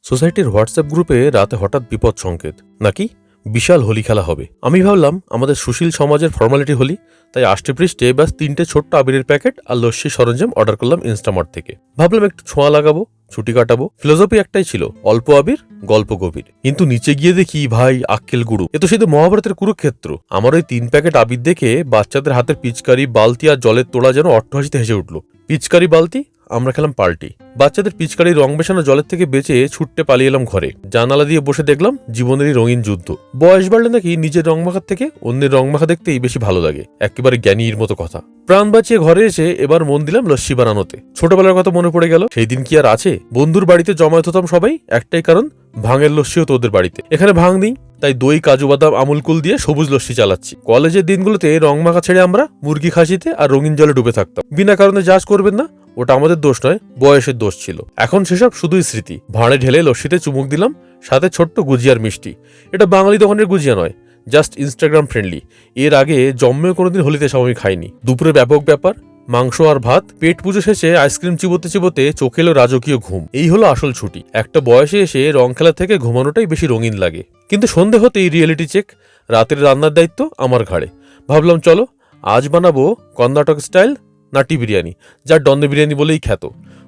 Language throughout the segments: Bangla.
সোসাইটির হোয়াটসঅ্যাপ গ্রুপে রাতে হঠাৎ বিপদ সংকেত, নাকি বিশাল হোলি খেলা হবে। আমি ভাবলাম আমাদের সুশীল সমাজের ফর্মালিটি হোলি, তাই আষ্টেপৃষ্টে ব্যাস 3টে ছোট্ট আবিরের প্যাকেট আর লস্যি সরঞ্জাম অর্ডার করলাম ইনস্টামার্ট থেকে। ভাবলাম একটু ছোঁয়া লাগাবো, ছুটি কাটাবো। ফিলোসফি একটাই ছিল, অল্প আবির গল্প গভীর। কিন্তু নিচে গিয়ে দেখি ভাই আক্কেল গুরু, এ তো শুধু মহাভারতের কুরুক্ষেত্র। আমার ওই 3 প্যাকেট আবির দেখে বাচ্চাদের হাতের পিচকারি, বালতি আর জলের তোড়া যেন অট্টহাসিতে হেসে উঠল। পিচকারি বালতি, আমরা খেলাম পাল্টি। বাচ্চাদের পিচকারি রং মেশানো জলের থেকে বেঁচে ছুটতে পালিয়ে এলাম ঘরে। জানালা দিয়ে বসে দেখলাম জীবনেরই রঙিন যুদ্ধ। বয়স বাড়লে নাকি নিজের রং মাখার থেকে অন্যের রং মাখা দেখতেই বেশি ভালো লাগে। একেবারে জ্ঞানীর মতো কথা। প্রাণ বাঁচিয়ে ঘরে এসে এবার মন দিলাম লস্যি বানানোতে। ছোটবেলার কথা মনে পড়ে গেল। সেই দিন কি আর আছে? বন্ধুর বাড়িতে জমায়েত হতাম সবাই, একটাই কারণ, ভাঙের লস্যিও তো ওদের বাড়িতে। এখানে ভাঙ নেই, তাই দই, কাজু বাদাম, আমুল কুল দিয়ে সবুজ লস্যি চালাচ্ছি। কলেজের দিনগুলোতে রং মাখা ছেড়ে আমরা মুরগি খাসিতে আর রঙিন জলে ডুবে থাকতাম। বিনা কারণে জাজ করবেন না, ওটা আমাদের দোষ নয়, বয়সের দোষ ছিল। এখন সেসব শুধুই স্মৃতি। ভাঁড়ে ঢেলে লস্যিতে চুমুক দিলাম, সাথে ছোট্ট গুজিয়ার মিষ্টি। এটা বাঙালি দোকানের গুজিয়া নয়, জাস্ট ইনস্টাগ্রাম ফ্রেন্ডলি। এর আগে জন্মেও কোনোদিন হোলিতে সব আমি খাইনি। দুপুরে ব্যাপক ব্যাপার, মাংস আর ভাত। পেট পুজো শেষে আইসক্রিম চিবোতে চিবোতে চোখে এলো রাজকীয় ঘুম। এই হলো আসল ছুটি। একটা বয়সে এসে রং খেলা থেকে ঘুমানোটাই বেশি রঙিন লাগে। কিন্তু সন্ধে হতেই রিয়েলিটি চেক। রাতের রান্নার দায়িত্ব আমার ঘাড়ে। ভাবলাম চলো আজ বানাবো কর্ণাটক স্টাইল নাটি বিরিয়ানি, যা ডন্নে বিরিয়ানি বলেই খ্যাত।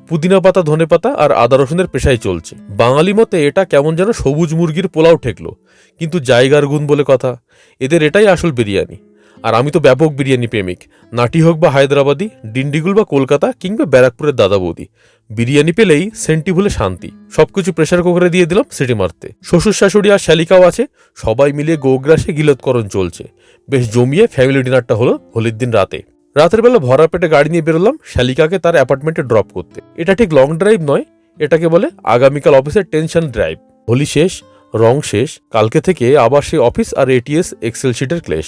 পুদিনা পাতা, ধনে পাতা আর আদা রসুনের পেশায় চলছে। বাঙালি মতে এটা কেমন যেন সবুজ মুরগির পোলাও ঠেকলো। কিন্তু জায়গার গুণ বলে কথা, এদের এটাই আসল বিরিয়ানি। আর আমি তো ব্যাপক বিরিয়ানি প্রেমিক। নাটি হোক বা হায়দ্রাবাদি, ডিন্ডিগুল বা কলকাতা কিংবা ব্যারাকপুরের দাদা বৌদি, বিরিয়ানি পেলেই সেন্টি ভুলে শান্তি। সবকিছু প্রেশার কুকারে দিয়ে দিলাম সিটি মারতে। শ্বশুর শাশুড়ি আর শালিকাও আছে, সবাই মিলিয়ে গোগ্রাসে গিলতকরণ চলছে। বেশ জমিয়ে ফ্যামিলি ডিনারটা হলো হোলির দিন রাতে। রাতের বেলা ভরা পেটে গাড়ি নিয়ে বেরোলাম শালিকাকে তার অ্যাপার্টমেন্টে ড্রপ করতে। এটা ঠিক লং ড্রাইভ নয়, এটাকে বলে আগামীকাল অফিসের টেনশন ড্রাইভ। হোলি শেষ, রং শেষ, কালকে থেকে আবার সেই অফিস আর এটিএস এক্সেল শিটের ক্লেশ।